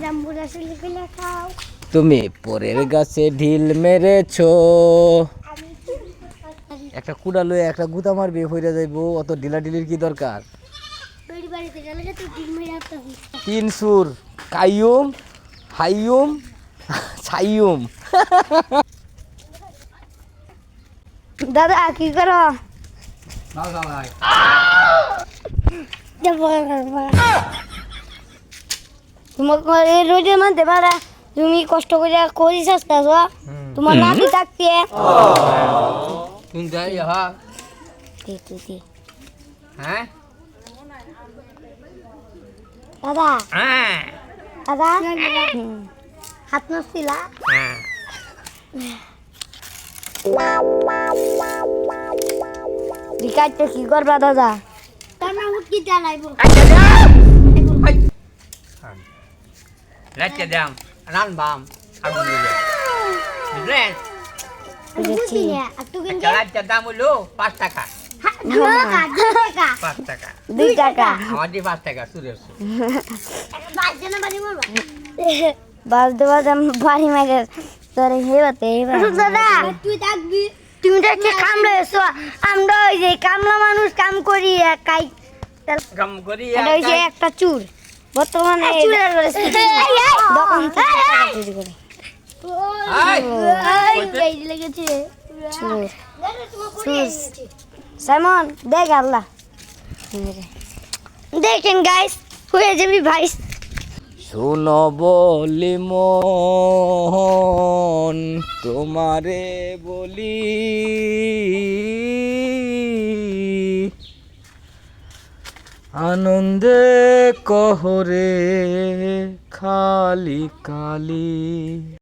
জাম্বুরা ছেলেগুলো খাও। তুমি পরের গাছে ঢিল মেরেছো। একটা কুড়া লয়ে একটা গুতা মারবে হইরা যাইবো, অত ঢিলাঢিলির কি দরকার? তিন সুর কাইয়ুম হাইয়ুম ছাইয়ুম। দাদা কি করো? তোমাকে এই রোজের মধ্যে বাড়া তুমি কষ্ট করে করিস আসতেছ, তোমার নাতি থাকতে হ্যাঁ দাদা দাদা হাত নছিলা বিকাইতে কি করবা দাদা? তোমার উঠকি চালাইবো Let's down, run bomb. Business. বুঝছি না একটু কিন্তু Let's down dulu, 5 টাকা। 5 টাকা। 2 টাকা আমাদের 5 টাকা serious. বাজনা বাড়ি মারবা বাজতে বাজতে বাড়ি মারে তোরে হেবাতে দাদা তুই থাকবি, তুমি দেখে কামড়ে এসো। আমরা ওই যে কামলা মানুষ কাম করি কাই কাম করি এটা ওই যে একটা চুর বর্তমানে দোকান থেকে টাকা চুরি করে লেগেছে সাইমন দেখ আল্লাহ দেখেন গাইস হয়ে যাবি ভাই। শোনো বলি মন তোমারে বলি, আনন্দে কহরে খালি কালি।